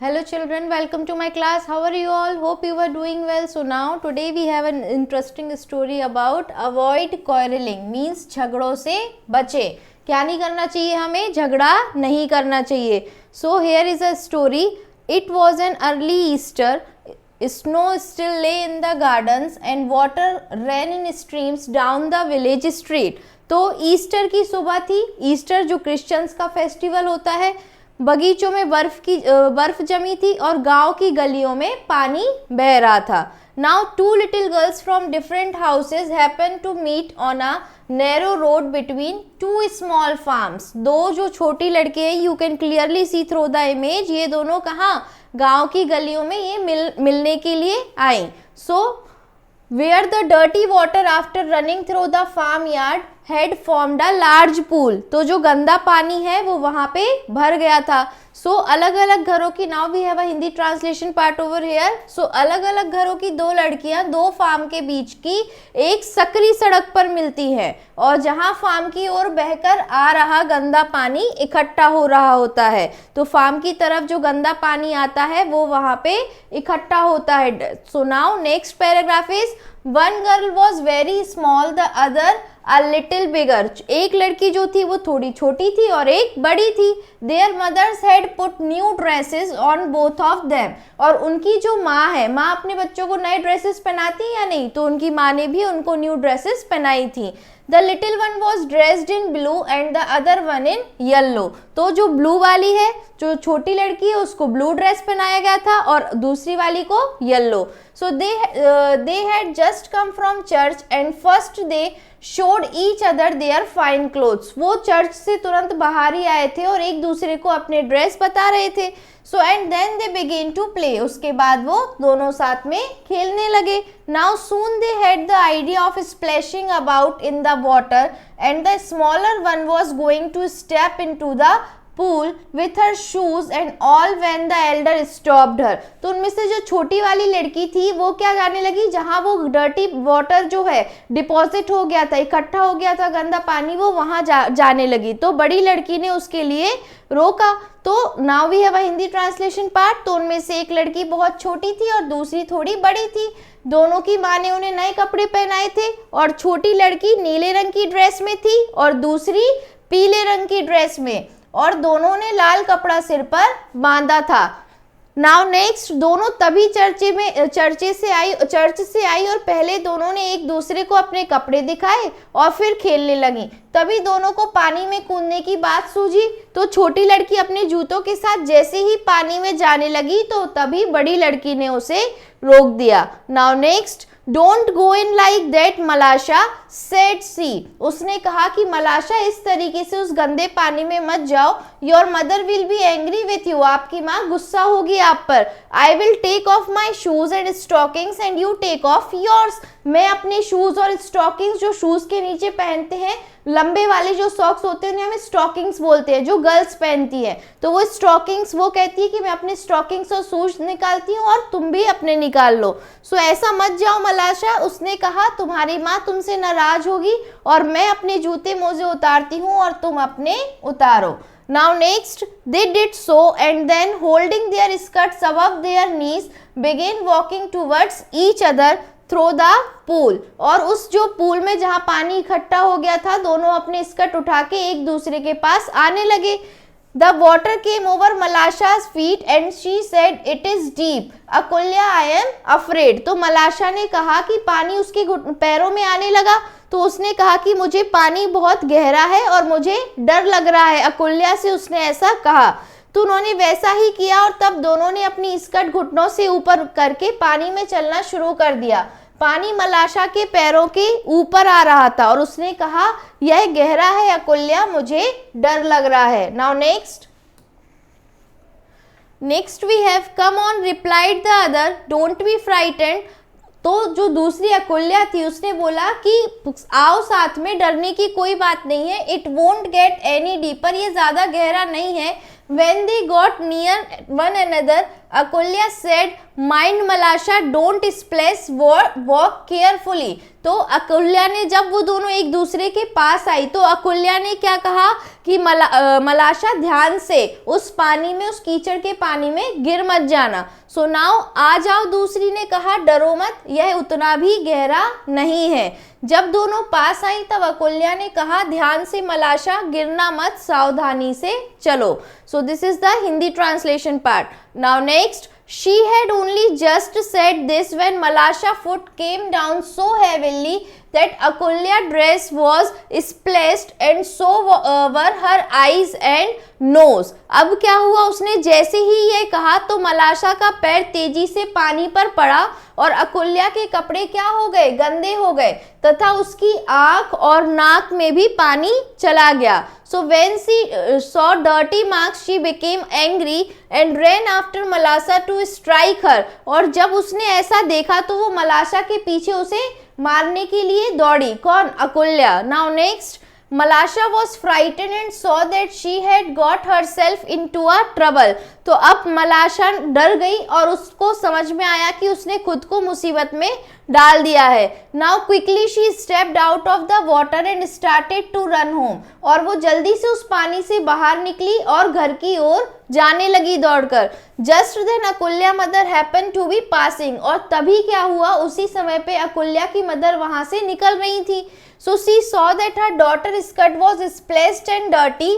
Hello children, welcome to my class. How are you all? Hope you are doing well. So now today we have an interesting story about avoid quarreling means झगड़ों से बचे. क्या नहीं करना चाहिए हमें? झगड़ा नहीं करना चाहिए. So here is a story. It was an early Easter. Snow still lay in the gardens and water ran in streams down the village street. तो ईस्टर की सुबह थी. ईस्टर जो क्रिश्चियंस का फेस्टिवल होता है. बगीचों में बर्फ जमी थी और गांव की गलियों में पानी बह रहा था. Now two little girls from different houses happen to meet on a narrow road between two small farms. दो जो छोटी लड़के हैं, you can clearly see through the image, ये दोनों कहाँ गांव की गलियों में ये मिलने के लिए आई. सो where the dirty water after running through the farmyard had formed a large pool. तो जो गंदा पानी है वो वहाँ पे भर गया था. सो अलग अलग घरों की, now we have a Hindi translation part over here. So अलग अलग घरों की दो लड़कियां दो फार्म के बीच की एक सकरी सड़क पर मिलती हैं और जहाँ फार्म की ओर बहकर आ रहा गंदा पानी इकट्ठा हो रहा होता है. तो फार्म की तरफ जो गंदा पानी आता है वो वहाँ पे इकट्ठा होता है. So now next paragraph is one girl was very small the other a little bigger. एक लड़की जो थी वो थोड़ी छोटी थी और एक बड़ी थी. Their mothers had put new dresses on both of them. और उनकी जो माँ है, माँ अपने बच्चों को नए ड्रेसेस पहनाती है या नहीं, तो उनकी माँ ने भी उनको न्यू ड्रेसेस पहनाई थी. The little one was dressed in blue and the other one in yellow. तो जो ब्लू वाली है, जो छोटी लड़की है, उसको ब्लू ड्रेस पहनाया गया था और दूसरी वाली को yellow. So they had just come from church and first they showed each other their fine clothes. वो चर्च से तुरंत बाहर ही आए थे और एक दूसरे को अपने ड्रेस बता रहे थे. So and then they began to play. उसके बाद वो दोनों साथ में खेलने लगे. Now soon they had the idea of splashing about in the water and the smaller one was going to step in to the pool with her shoes and all when the elder stopped her. तो उनमें से जो छोटी वाली लड़की थी वो क्या जाने लगी, जहाँ वो डर्टी वाटर जो है डिपॉजिट हो गया था, इकट्ठा हो गया था गंदा पानी, वो वहाँ जाने लगी. तो बड़ी लड़की ने उसके लिए रोका. तो now we have a Hindi translation part. तो उनमें से एक लड़की बहुत छोटी थी और दूसरी थोड़ी बड़ी थी. दोनों की माँ ने उन्हें नए कपड़े पहनाए थे और छोटी लड़की नीले रंग की ड्रेस में थी और दूसरी पीले रंग की ड्रेस में, और दोनों ने लाल कपड़ा सिर पर बांधा था. नाउ नेक्स्ट, दोनों तभी चर्च से आई और पहले दोनों ने एक दूसरे को अपने कपड़े दिखाए और फिर खेलने लगी. तभी दोनों को पानी में कूदने की बात सूझी. तो छोटी लड़की अपने जूतों के साथ जैसे ही पानी में जाने लगी तो तभी बड़ी लड़की ने उसे रोक दिया. Now next, don't go in like that Malasha said she. उसने कहा कि मलाशा इस तरीके से उस गंदे पानी में मत जाओ. Your mother will be angry with you. आपकी माँ गुस्सा होगी आप पर. I will take off my shoes and stockings and you take off yours. मैं अपने शूज और स्टॉकिंग्स, जो शूज के नीचे पहनते हैं, लंबे वाले जो सॉक्स होते हैं उन्हें हमें स्टॉकिंग्स बोलते हैं, जो गर्ल्स पहनती है. तो वो स्टॉकिंग्स, वो कहती है कि मैं अपने स्टॉकिंग्स और शूज निकालती हूँ और तुम भी अपने निकाल लो. सो ऐसा मत जाओ मलाशा. उसने कहा तुम्हारी माँ तुमसे नाराज होगी और मैं अपने जूते मोजे उतारती हूँ और तुम अपने उतारो. Now next, they did so and then holding their skirts above their knees began walking towards each other through the pool. और उस जो पूल में जहाँ पानी इकट्ठा हो गया था, दोनों अपने स्कर्ट उठा के एक दूसरे के पास आने लगे. The water came over Malasha's feet and she said, "It is deep. Akulya, I am afraid." तो मलाशा ने कहा कि पानी उसके पैरों में आने लगा. तो उसने कहा कि मुझे पानी बहुत गहरा है और मुझे डर लग रहा है. अकुल्या से उसने ऐसा कहा. तो उन्होंने वैसा ही किया और तब दोनों ने अपनी स्कर्ट घुटनों से ऊपर करके पानी में चलना शुरू कर दिया. पानी मलाशा के पैरों के ऊपर आ रहा था और उसने कहा यह गहरा है अकुल्या, मुझे डर लग रहा है. Now next we have come on replied the other don't be frightened. तो जो दूसरी अकुल्या थी उसने बोला कि आओ साथ में, डरने की कोई बात नहीं है. It won't get any deeper. ये ज्यादा गहरा नहीं है. When they got near one another, Akulya said mind Malasha don't splash walk carefully. तो अकुल्या ने, जब वो दोनों एक दूसरे के पास आई तो अकुल्या ने क्या कहा कि मलाशा ध्यान से उस पानी में, उस कीचड़ के पानी में गिर मत जाना। सो नाउ आ जाओ, दूसरी ने कहा डरो मत, यह उतना भी गहरा नहीं है। जब दोनों पास आई तब अकुल्या ने कहा ध्यान से मलाशा, गिरना मत, सावधानी से चलो। सो this is the Hindi translation part. Now next, she had only just said this when Malasha foot came down so heavily that Akulya dress was splashed and so were her eyes and nose। अब क्या हुआ, उसने जैसे ही ये कहा तो मलाशा का पैर तेजी से पानी पर पड़ा और अकुल्या के कपड़े क्या हो गए, गंदे हो गए, तथा उसकी आंख और नाक में भी पानी चला गया। So when she saw dirty marks, she became angry and ran after Malasha to strike her। और जब उसने ऐसा देखा तो वो मलाशा के पीछे उसे मारने के लिए दौड़ी। कौन, अकुल्या। Now next, Malasha was frightened and saw that she had got herself into a trouble। तो अब मलाशा डर गई और उसको समझ में आया कि उसने खुद को मुसीबत में डाल दिया है। Now quickly she stepped out of the water and started to run home। और वो जल्दी से उस पानी से बाहर निकली और घर की ओर जाने लगी दौड़कर। Just then Akulya mother happened to be passing। और तभी क्या हुआ, उसी समय पे अकुल्या की मदर वहां से निकल रही थी। So she saw that her daughter's skirt was splashed and dirty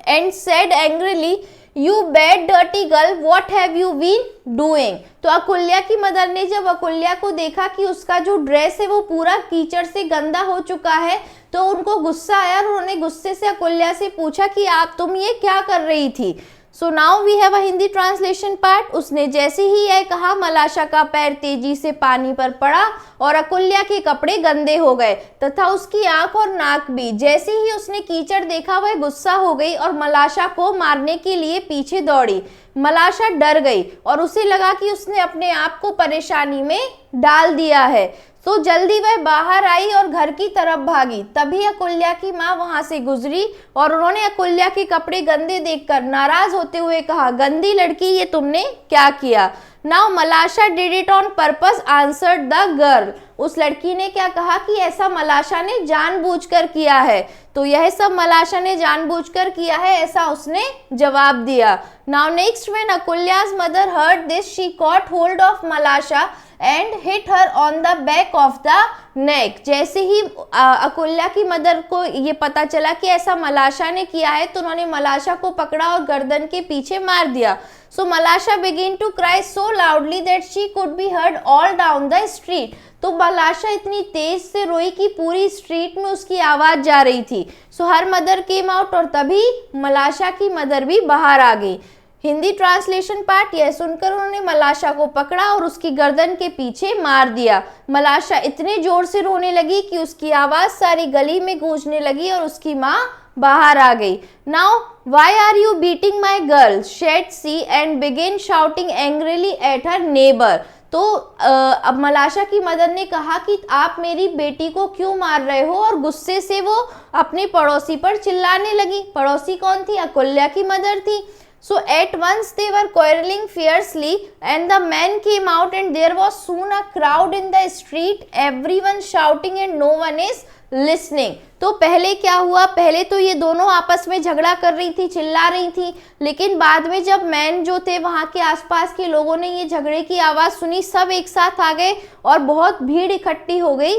and said angrily, "You bad dirty girl, what have you been doing?" तो अकुल्या की मदर ने जब अकुल्या को देखा कि उसका जो ड्रेस है वो पूरा कीचड़ से गंदा हो चुका है तो उनको गुस्सा आया और उन्होंने गुस्से से अकुल्या से पूछा कि तुम ये क्या कर रही थी। So now we have a Hindi translation part. उसने जैसे ही यह कहा मलाशा का पैर तेजी से पानी पर पड़ा और अकुल्या के कपड़े गंदे हो गए तथा उसकी आंख और नाक भी। जैसे ही उसने कीचड़ देखा वह गुस्सा हो गई और मलाशा को मारने के लिए पीछे दौड़ी। मलाशा डर गई और उसे लगा कि उसने अपने आप को परेशानी में डाल दिया है। तो जल्दी वह बाहर आई और घर की तरफ भागी। तभी अकुल्या की माँ वहां से गुजरी और उन्होंने अकुल्या के कपड़े गंदे देखकर नाराज होते हुए कहा, गंदी लड़की, ये तुमने क्या किया। Now मलाशा did it on purpose answered the girl. उस लड़की ने क्या कहा कि ऐसा मलाशा ने जानबूझकर किया है। तो यह सब मलाशा ने जानबूझकर किया है, ऐसा उसने जवाब दिया। Now next, when Akulya's mother heard this she caught hold of Malasha and hit her on the back of the neck. जैसे ही अकुल्या की मदर को ये पता चला कि ऐसा मलाशा ने किया है तो उन्होंने मलाशा को पकड़ा और गर्दन के पीछे मार दिया। So Malasha begin to cry so loudly that she could be heard all down the street. तो मलाशा इतनी तेज से रोई कि पूरी स्ट्रीट में उसकी आवाज जा रही थी। सो हर मदर केम आउट और तभी मलाशा की मदर भी बाहर आ गई। हिंदी ट्रांसलेशन पार्ट, यह सुनकर उन्होंने मलाशा को पकड़ा और उसकी गर्दन के पीछे मार दिया। मलाशा इतने जोर से रोने लगी कि उसकी आवाज सारी गली में गूंजने लगी और उसकी माँ बाहर आ गई। Now why are you beating my girl said she and begin shouting angrily at her neighbour. तो अब मलाशा की मदर ने कहा कि आप मेरी बेटी को क्यों मार रहे हो, और गुस्से से वो अपने पड़ोसी पर चिल्लाने लगी। पड़ोसी कौन थी, अकुल्या की मदर थी। So at once they were quarreling fiercely and the men came out and there was soon a crowd in the street, everyone shouting and no one is listening। तो पहले क्या हुआ, पहले तो ये दोनों आपस में झगड़ा कर रही थी, चिल्ला रही थी, लेकिन बाद में जब मैन जो थे वहाँ के आसपास के लोगों ने ये झगड़े की आवाज़ सुनी, सब एक साथ आ गए और बहुत भीड़ इकट्ठी हो गई,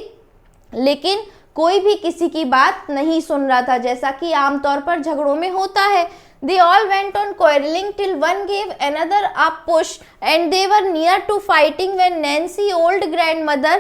लेकिन कोई भी किसी की बात नहीं सुन रहा था, जैसा कि आमतौर पर झगड़ों में होता है। They all went on quarreling till one gave another a push and they were near to fighting when Nancy, old grandmother,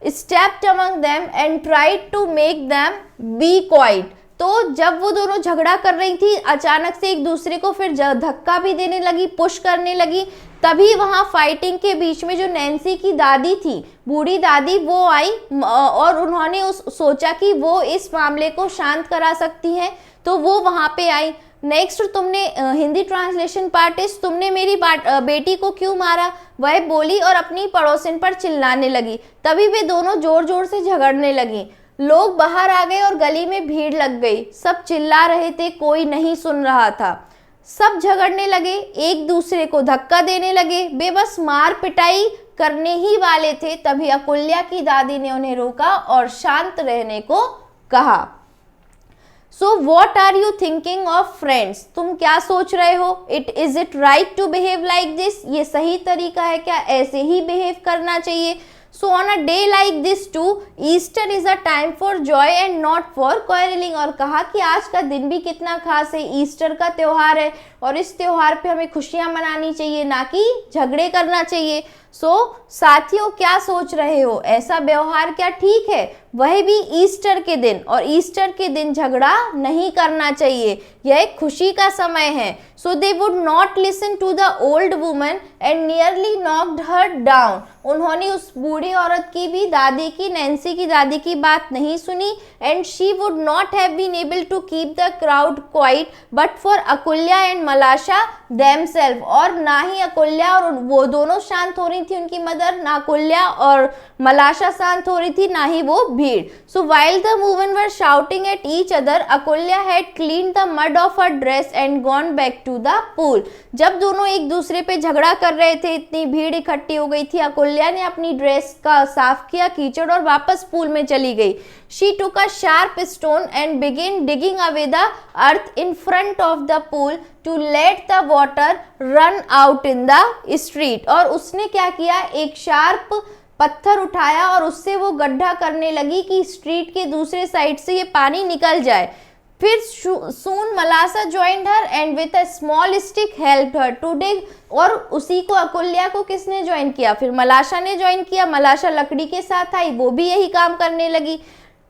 stepped among them and tried to make them be quiet। तो जब वो दोनों झगड़ा कर रही थी, अचानक से एक दूसरे को फिर धक्का भी देने लगी, पुश करने लगी। तभी वहाँ फाइटिंग के बीच में जो नैन्सी की दादी थी, बूढ़ी दादी, वो आई और उन्होंने सोचा कि वो इस मामले को शांत करा सकती हैं, तो वो वहाँ पे आई। नेक्स्ट, तुमने हिंदी ट्रांसलेशन पार्ट इस, तुमने मेरी बेटी को क्यों मारा, वह बोली और अपनी पड़ोसन पर चिल्लाने लगी। तभी वे दोनों जोर जोर से झगड़ने लगी। लोग बाहर आ गए और गली में भीड़ लग गई, सब चिल्ला रहे थे, कोई नहीं सुन रहा था। सब झगड़ने लगे, एक दूसरे को धक्का देने लगे, वे बस मार पिटाई करने ही वाले थे। तभी अकुल्या की दादी ने उन्हें रोका और शांत रहने को कहा। So what are you thinking of friends, तुम क्या सोच रहे हो? Is it right to behave like this, ये सही तरीका है क्या? ऐसे ही बिहेव करना चाहिए? So on a day like this too, Easter is a time for joy and not for quarrelling. और कहा कि आज का दिन भी कितना खास है, ईस्टर का त्यौहार है और इस त्यौहार पे हमें खुशियां मनानी चाहिए, ना कि झगड़े करना चाहिए। साथियों क्या सोच रहे हो, ऐसा व्यवहार क्या ठीक है? वह भी ईस्टर के दिन, और ईस्टर के दिन झगड़ा नहीं करना चाहिए, यह एक खुशी का समय है। So they would not listen to the old woman and nearly knocked her down. उन्होंने उस बूढ़ी औरत की भी, दादी की, नैन्सी की दादी की बात नहीं सुनी। And she would not have been able to keep the crowd quiet but for Akulya and Malasha themselves. और ना ही अकुल्या और वो दोनों शांत हो रही थी, उनकी मदर, ना अकुल्या और मलाशा शांत हो रही थी, ना ही वो भीड़। So while the women were shouting at each other, Akulya had clean the mud off her dress and gone back to the pool. जब दोनों एक दूसरे पे झगड़ा कर रहे थे, इतनी भीड़ इकट्ठी हो गई थी, अकुल्या ने अपनी ड्रेस का साफ किया कीचड़ और वापस पूल में चली गई। She took a sharp stone and began digging away the earth in front of the pool to let the water run out in the street। और उसने क्या किया, एक शार्प पत्थर उठाया और उससे वो गड्ढा करने लगी कि स्ट्रीट के दूसरे साइड से ये पानी निकल जाए। फिर soon मलाशा joined her and with a small stick helped her to dig। और उसी को, अकुल्या को किसने ज्वाइन किया? फिर मलाशा ने ज्वाइन किया। मलाशा लकड़ी के साथ आई, वो भी यही काम करने लगी।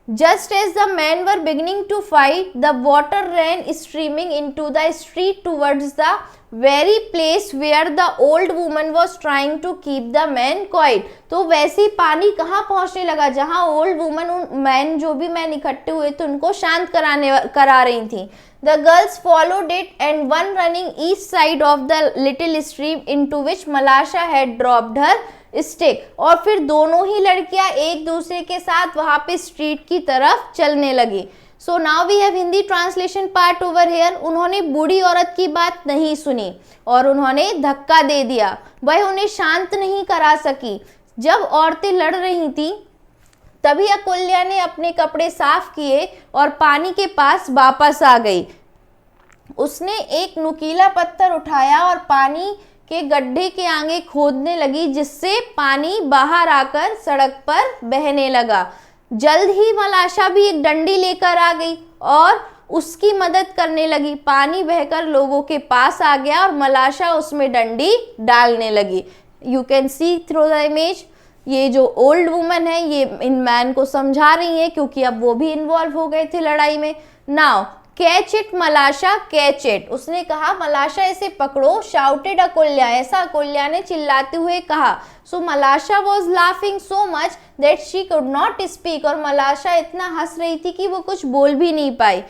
Just as the men were beginning to fight, the water ran streaming into the street towards the very place where the old woman was trying to keep the men quiet। तो वैसे ही पानी कहाँ पहुँचने लगा, जहाँ ओल्ड वुमन, उन man, जो भी मैन इकट्ठे हुए थे, उनको शांत करा रही थी। The girls followed it and one running each side of the little stream into which Malasha had dropped her stick. और फिर दोनों ही लड़कियां एक दूसरे के साथ वहां पे स्ट्रीट की तरफ चलने लगी। So now we have Hindi translation part over here. उन्होंने बूढ़ी औरत की बात नहीं सुनी और उन्होंने धक्का दे दिया, वह उन्हें शांत नहीं करा सकी। जब औरतें लड़ रही थी तभी अकुल्या ने अपने कपड़े साफ किए और पानी के पास वापस आ गई। उसने एक नुकीला पत्थर उठाया और पानी के गड्ढे के आगे खोदने लगी, जिससे पानी बाहर आकर सड़क पर बहने लगा। जल्द ही मलाशा भी एक डंडी लेकर आ गई और उसकी मदद करने लगी। पानी बहकर लोगों के पास आ गया और मलाशा उसमें डंडी डालने लगी। You can see through the image, ये जो ओल्ड वुमन है ये इन मैन को समझा रही है, क्योंकि अब वो भी इन्वॉल्व हो गए थे लड़ाई में। Now catch it मलाशा, catch it. उसने कहा मलाशा इसे पकड़ो। शाउटेड अकुल्या, ऐसा अकुल्या ने चिल्लाते हुए कहा। So Malasha was laughing so much that she could not speak. और मलाशा इतना हंस रही थी कि वो कुछ बोल भी नहीं पाई।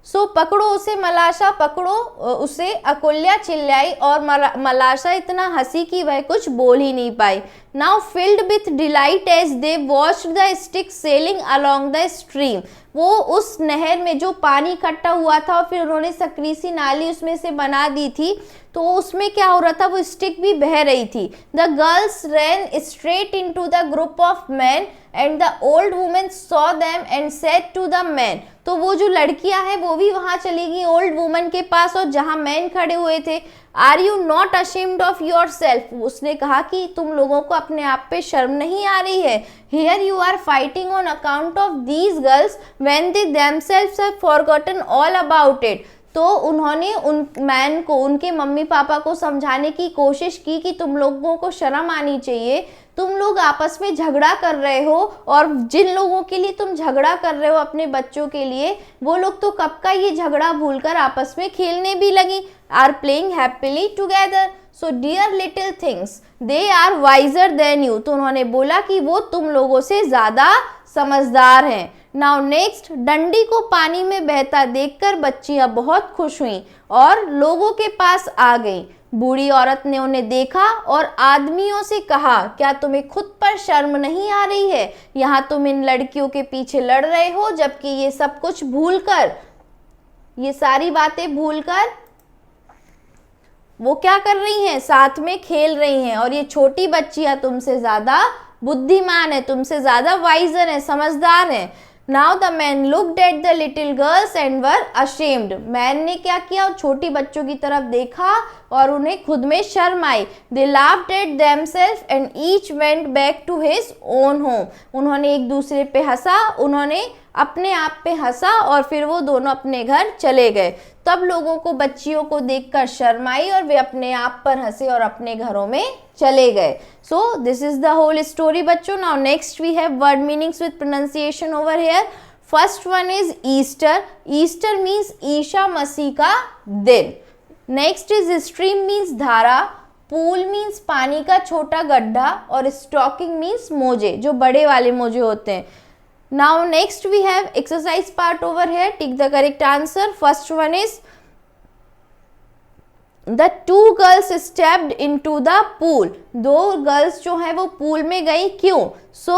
सो पकड़ो उसे मलाशा, पकड़ो उसे, अकुल्या चिल्लाई और मलाशा इतना हंसी कि वह कुछ बोल ही नहीं पाई। Now filled with delight as they watched the stick sailing along the stream. वो उस नहर में जो पानी इकट्ठा हुआ था और फिर उन्होंने सकरी सी नाली उसमें से बना दी थी, तो उसमें क्या हो रहा था, वो स्टिक भी बह रही थी। The girls ran straight into the group of man and the old women saw them and said to the man. तो वो जो लड़कियां हैं वो भी वहां चली गई ओल्ड वुमन के पास, और जहां मैन खड़े हुए थे। Are you not ashamed of your self. उसने कहा कि तुम लोगों को अपने आप पे शर्म नहीं आ रही है। Here you are fighting on account of these girls when they themselves have forgotten all about it. तो उन्होंने उन मैन को, उनके मम्मी पापा को समझाने की कोशिश की कि तुम लोगों को शर्म आनी चाहिए, तुम लोग आपस में झगड़ा कर रहे हो, और जिन लोगों के लिए तुम झगड़ा कर रहे हो अपने बच्चों के लिए, वो लोग तो कब का ये झगड़ा भूलकर आपस में खेलने भी लगी। Are playing happily together. So dear little things they are wiser than you. तो उन्होंने बोला कि वो तुम लोगों से ज्यादा समझदार हैं। नाउ नेक्स्ट, डंडी को पानी में बहता देखकर बच्चियां बहुत खुश हुईं और लोगों के पास आ गईं। बूढ़ी औरत ने उन्हें देखा और आदमियों से कहा, क्या तुम्हें खुद पर शर्म नहीं आ रही है? यहाँ तुम इन लड़कियों के पीछे लड़ रहे हो, जबकि ये सब कुछ भूलकर, ये सारी बातें भूलकर वो क्या कर रही हैं, साथ में खेल रही हैं, और ये छोटी बच्चियां तुमसे ज्यादा बुद्धिमान है, तुमसे ज्यादा वाइजर है, समझदार है। Now the man looked at the little girls and were ashamed. Man ने क्या किया, छोटी बच्चों की तरफ देखा और उन्हें खुद में शर्म आई। They laughed at themselves and each went back to his own home. उन्होंने एक दूसरे पे हंसा, उन्होंने अपने आप पे हंसा और फिर वो दोनों अपने घर चले गए। तब लोगों को बच्चियों को देखकर शर्म आई और वे अपने आप पर हंसे और अपने घरों में चले गए। So this is the whole story बच्चों। Now next we have word meanings with pronunciation over here. First one is Easter. Easter means Isa Masih का दिन। नेक्स्ट इज स्ट्रीम मीन्स धारा, पूल मीन्स पानी का छोटा गड्ढा, और स्टॉकिंग मीन्स मोजे, जो बड़े वाले मोजे होते हैं। Now next we have exercise part over here. Take the correct answer. First one is the two girls stepped into the pool. दो गर्ल्स जो है वो पूल में गई, क्यों? So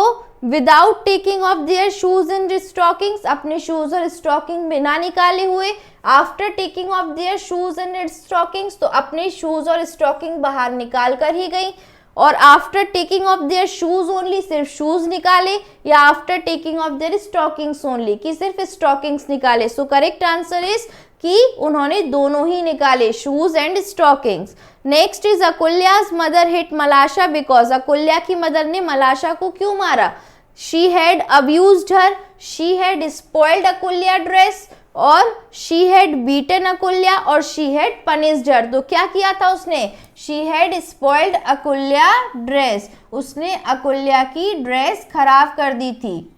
without taking off their shoes and stockings, अपने shoes और stocking बिना निकाले हुए। After taking off their shoes and stockings, तो अपने शूज और स्टॉकिंग बाहर निकाल कर ही गई। और after taking of their shoes only, सिर्फ शूज निकाले, या after taking of their stockings only, कि सिर्फ स्टॉकिंग्स निकाले। सो करेक्ट आंसर इज कि उन्होंने दोनों ही निकाले, shoes and stockings. Next is Akulya's mother hit Malasha because. Akulya की मदर ने मलाशा को क्यों मारा? She had abused her, she had spoiled Akulya dress, और शी हैड बीटन अकुल्या, और शी हैड पनिश्ड हर। तो क्या किया था उसने? She had spoiled Akulya dress, उसने अकुल्या की ड्रेस खराब कर दी थी।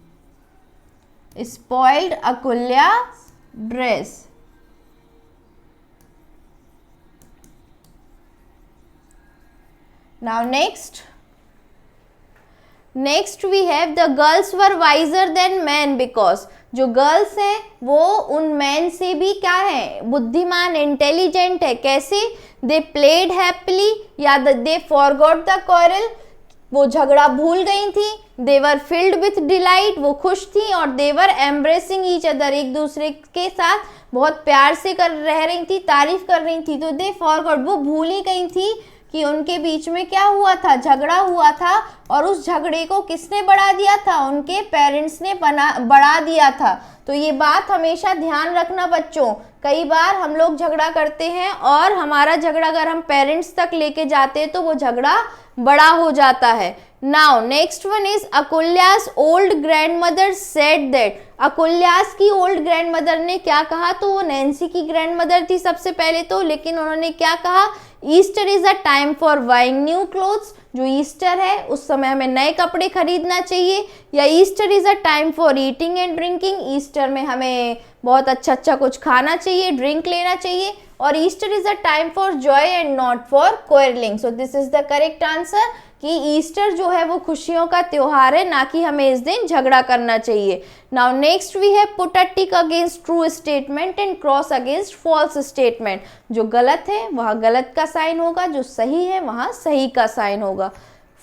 Spoiled Akulya dress. Now next we have the girls were wiser than man because. जो गर्ल्स हैं वो उन मैन से भी क्या है, बुद्धिमान, इंटेलिजेंट है। कैसे? दे प्लेड हैप्पीली, या दे फॉरगॉट द क्वारल, वो झगड़ा भूल गई थी। दे वर फिल्ड विथ डिलाइट, वो खुश थी। और दे वर एम्ब्रेसिंग ईच अदर, एक दूसरे के साथ बहुत प्यार से रह रही थी, तारीफ कर रही थी। तो दे फॉरगॉट, वो भूल ही गई थी कि उनके बीच में क्या हुआ था, झगड़ा हुआ था। और उस झगड़े को किसने बढ़ा दिया था? उनके पेरेंट्स ने बढ़ा दिया था। तो ये बात हमेशा ध्यान रखना बच्चों। कई बार हम लोग झगड़ा करते हैं और हमारा झगड़ा अगर हम पेरेंट्स तक लेके जाते हैं तो वो झगड़ा बड़ा हो जाता है। Now next one is Akulya's old grandmother said that. Akulya's की ओल्ड ग्रैंड मदर ने क्या कहा? तो वो नैन्सी की ग्रैंड मदर थी सबसे पहले तो, लेकिन उन्होंने क्या कहा? Easter is a time for buying new clothes. जो ईस्टर है उस समय हमें नए कपड़े खरीदना चाहिए। या Easter is a time for eating and drinking. Easter में हमें बहुत अच्छा कुछ खाना चाहिए, ड्रिंक लेना चाहिए। और Easter is a time for joy and not for quarrelling. So this is the correct answer कि ईस्टर जो है वो खुशियों का त्योहार है, ना कि हमें इस दिन झगड़ा करना चाहिए। Now next we have put a tick against true statement and cross against false statement. जो गलत है वहाँ गलत का साइन होगा, जो सही है वहाँ सही का साइन होगा।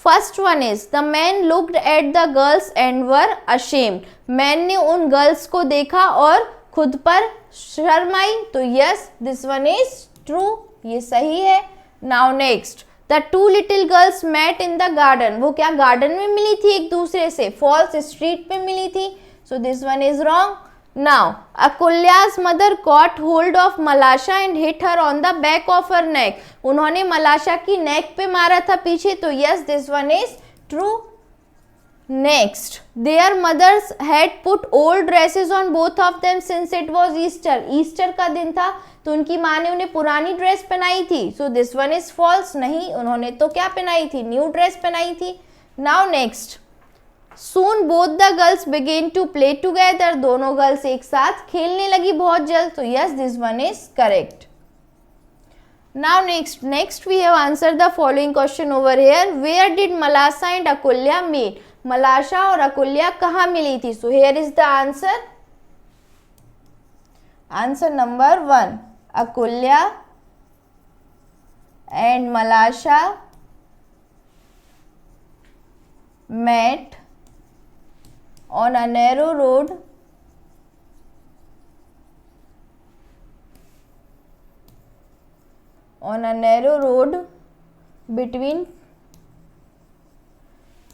First one is the man looked at the girls and were ashamed. Man ने उन गर्ल्स को देखा और खुद पर शर्म आई। तो yes, this one is true, ये सही है। Now next the two little girls met in the garden. वो क्या गार्डन में मिली थी एक दूसरे से? फॉल्स, स्ट्रीट पे मिली थी। So this one is wrong. Now Akulya's mother caught hold of Malasha and hit her on the back of her neck. उन्होंने मलाशा की नेक पे मारा था पीछे। तो yes, this one is true. Next their mothers had put old dresses on both of them since it was Easter. Easter का दिन था तो उनकी माँ ने उन्हें पुरानी ड्रेस पहनाई थी। So this one is false. नहीं, उन्होंने तो क्या पहनाई थी? न्यू ड्रेस पहनाई थी। Now next soon both the girls began to play together. दोनों गर्ल्स एक साथ खेलने लगी बहुत जल्द। तो yes, this one is correct. Now next we have answered the following question over here. Where did Malasha and Akulya meet? मलाशा और अकुल्या कहाँ मिली थी? So here is the answer. Answer number 1. Akulya and Malasha met on a narrow road on a narrow road between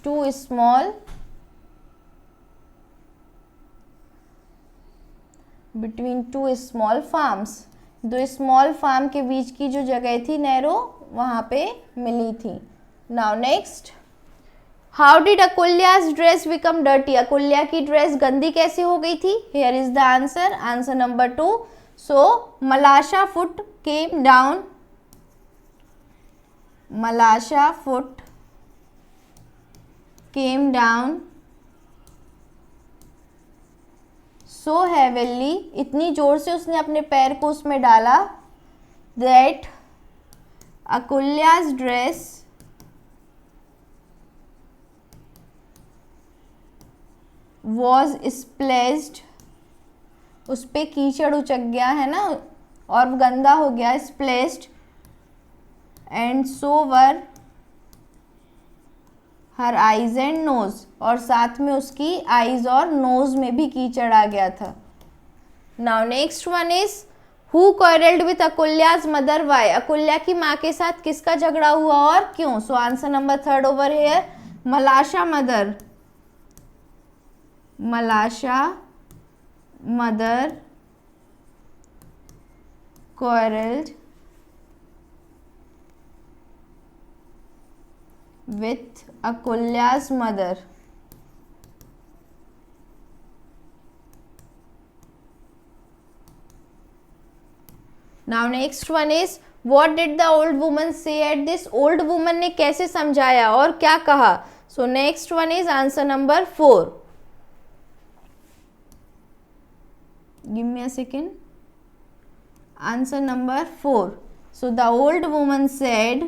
two small farms, दो small farm के बीच की जो जगह थी narrow, वहां पे मिली थी. Now next, how did Akulya's dress become dirty? Akulya की ड्रेस गंदी कैसे हो गई थी? Here is the answer, answer number 2. So Malasha foot came down, Malasha foot came down so heavily, इतनी जोर से उसने अपने पैर को उसमें डाला, that Akulya's dress was splashed, उस पे कीचड़ उचक गया है ना और गंदा हो गया, splashed, and so were her eyes and nose, और साथ में उसकी आईज और नोज में भी कीचड़ आ गया था. Now next one is, who quarrelled with Akulya's mother why? Akulya की माँ के साथ किसका झगड़ा हुआ और क्यों? So answer number 3 over here, Malasha mother, Malasha mother quarreled with Akulya's mother. Now next one is, what did the old woman say at this? old woman ने कैसे समझाया और क्या कहा? So next one is answer number 4. Give me a second. Answer number 4. So the old woman said,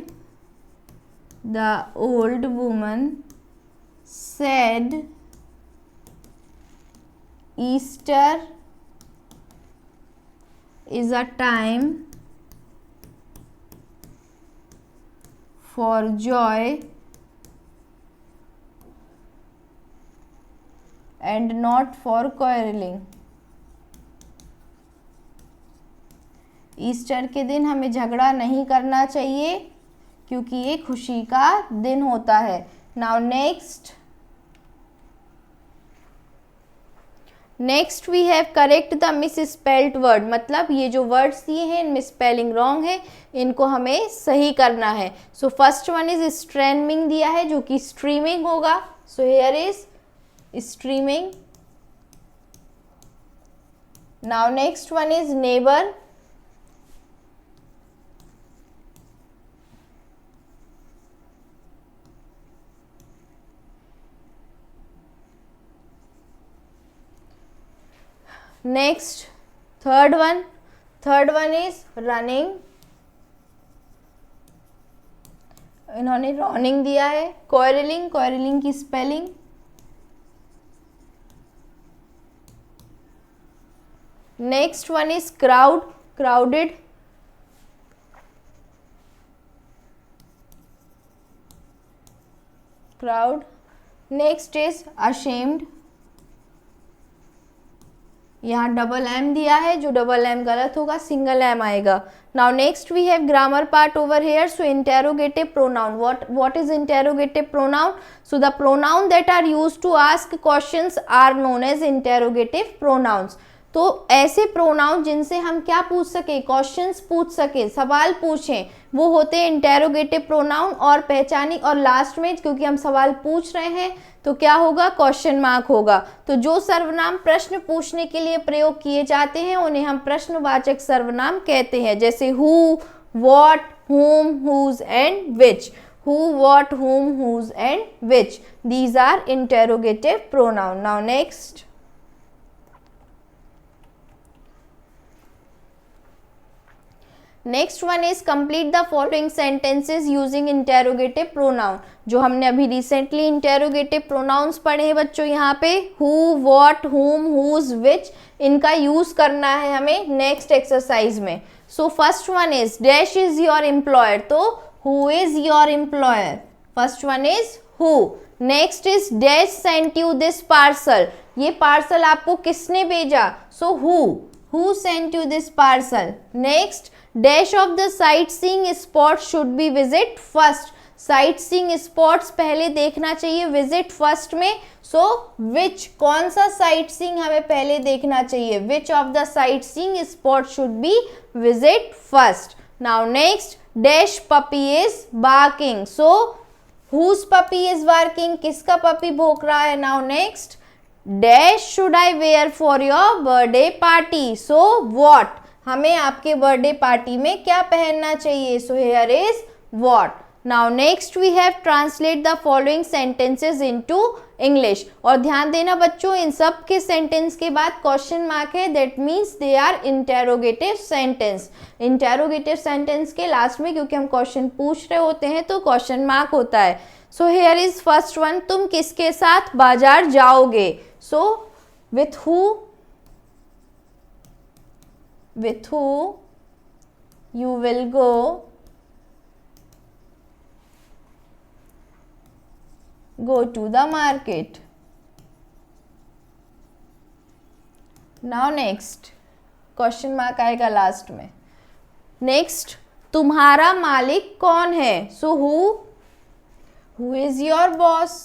Easter is a time for joy and not for quarreling. Easter के दिन हमें झगड़ा नहीं करना चाहिए क्योंकि ये खुशी का दिन होता है. Now next we have correct the misspelled word, मतलब ये जो वर्ड्स दिए हैं इनमें स्पेलिंग रॉन्ग है, इनको हमें सही करना है. So first one is streaming दिया है जो कि स्ट्रीमिंग होगा. So here is streaming. Now next one is neighbour. Next third one is running, इन्होंने रनिंग दिया है. क्वारलिंग की spelling. Next one is crowded. Next is ashamed. यहाँ डबल एम दिया है, जो डबल एम गलत होगा, सिंगल एम आएगा. Now next we have grammar part over here. So interrogative pronoun. What is interrogative pronoun? So the pronoun that are used to ask questions are known as interrogative pronouns. तो ऐसे pronoun जिनसे हम क्या पूछ सके, questions पूछ सके, सवाल पूछें, वो होते हैं इंटेरोगेटिव प्रोनाउन. और पहचानी, और लास्ट में क्योंकि हम सवाल पूछ रहे हैं तो क्या होगा, क्वेश्चन मार्क होगा. तो जो सर्वनाम प्रश्न पूछने के लिए प्रयोग किए जाते हैं उन्हें हम प्रश्नवाचक सर्वनाम कहते हैं. जैसे who, what, whom, whose and which. Who, what, whom, whose and which. These are interrogative pronoun. Now next. Next one is complete the following sentences using interrogative pronoun. जो हमने अभी रिसेंटली इंटेरोगेटिव प्रोनाउंस पढ़े हैं बच्चों, यहाँ पे who, what, whom, whose, which, इनका use करना है हमें नेक्स्ट एक्सरसाइज में. So first one is dash is your employer. तो who is your employer? First one is who. Next is dash sent you this parcel. ये parcel आपको किसने भेजा? So who sent you this parcel. Next dash of the sightseeing spot should be visit first, sightseeing spots पहले देखना चाहिए visit first में। सो विच, कौन सा साइट सीइंग हमें पहले देखना चाहिए, which of the sightseeing spot should be visit first. Now next, dash puppy is barking, so whose puppy is barking, किसका पपी भौंक रहा है। Now next, dash should I wear for your birthday party, so what, हमें आपके birthday party में क्या पहनना चाहिए। So here is what. Now next we have translate the following sentences into English, और ध्यान देना बच्चों इन सब के सेंटेंस के बाद क्वेश्चन मार्क है, that means they are interrogative sentence. Interrogative sentence के लास्ट में क्योंकि हम क्वेश्चन पूछ रहे होते हैं तो क्वेश्चन मार्क होता है। सो हियर इज फर्स्ट वन, तुम किसके साथ बाजार जाओगे। So with who you will go to the market. Now next question mark आएगा लास्ट में। नेक्स्ट, तुम्हारा मालिक कौन है। So who is your boss.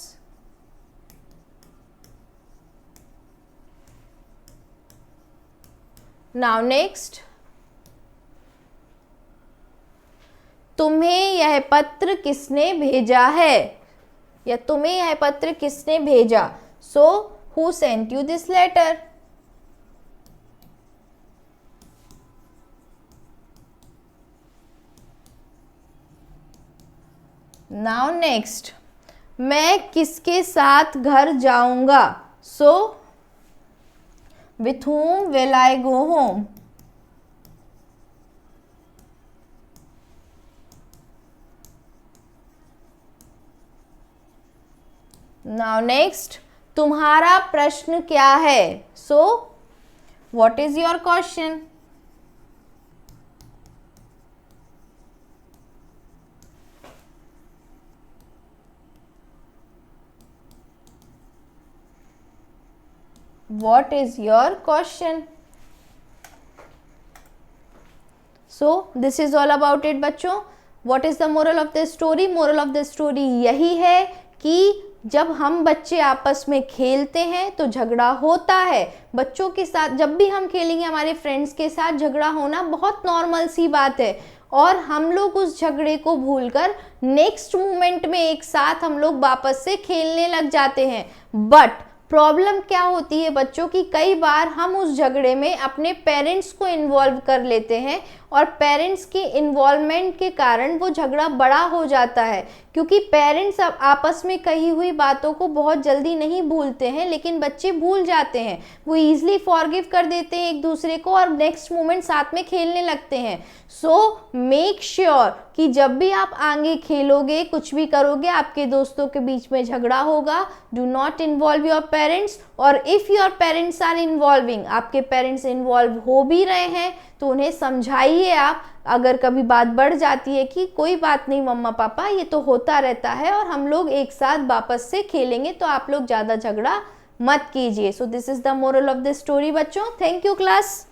Now next, तुम्हें यह पत्र किसने भेजा है, या तुम्हें यह पत्र किसने भेजा। So who sent you this letter. Now next, मैं किसके साथ घर जाऊंगा। So with whom will I go home. Now next, तुम्हारा प्रश्न क्या है। So what is your question? What is your question? So this is all about it बच्चों। What is the moral of the story? Moral of the story यही है कि जब हम बच्चे आपस में खेलते हैं तो झगड़ा होता है। बच्चों के साथ जब भी हम खेलेंगे, हमारे फ्रेंड्स के साथ झगड़ा होना बहुत नॉर्मल सी बात है, और हम लोग उस झगड़े को भूलकर नेक्स्ट मोमेंट में एक साथ हम लोग वापस से खेलने लग जाते हैं। बट प्रॉब्लम क्या होती है बच्चों की, कई बार हम उस झगड़े में अपने पेरेंट्स को इन्वॉल्व कर लेते हैं, और पेरेंट्स की इन्वॉल्वमेंट के कारण वो झगड़ा बड़ा हो जाता है, क्योंकि पेरेंट्स आपस में कही हुई बातों को बहुत जल्दी नहीं भूलते हैं, लेकिन बच्चे भूल जाते हैं। वो ईजिली फॉरगिव कर देते हैं एक दूसरे को और नेक्स्ट मोमेंट साथ में खेलने लगते हैं। सो मेक श्योर कि जब भी आप आगे खेलोगे, कुछ भी करोगे, आपके दोस्तों के बीच में झगड़ा होगा, do not involve your parents, और if your parents are involving, आपके पेरेंट्स इन्वॉल्व हो भी रहे हैं तो उन्हें समझाइए आप। अगर कभी बात बढ़ जाती है कि कोई बात नहीं मम्मा पापा, ये तो होता रहता है और हम लोग एक साथ वापस से खेलेंगे, तो आप लोग ज़्यादा झगड़ा मत कीजिए। So this is the moral of the story बच्चों। Thank you class.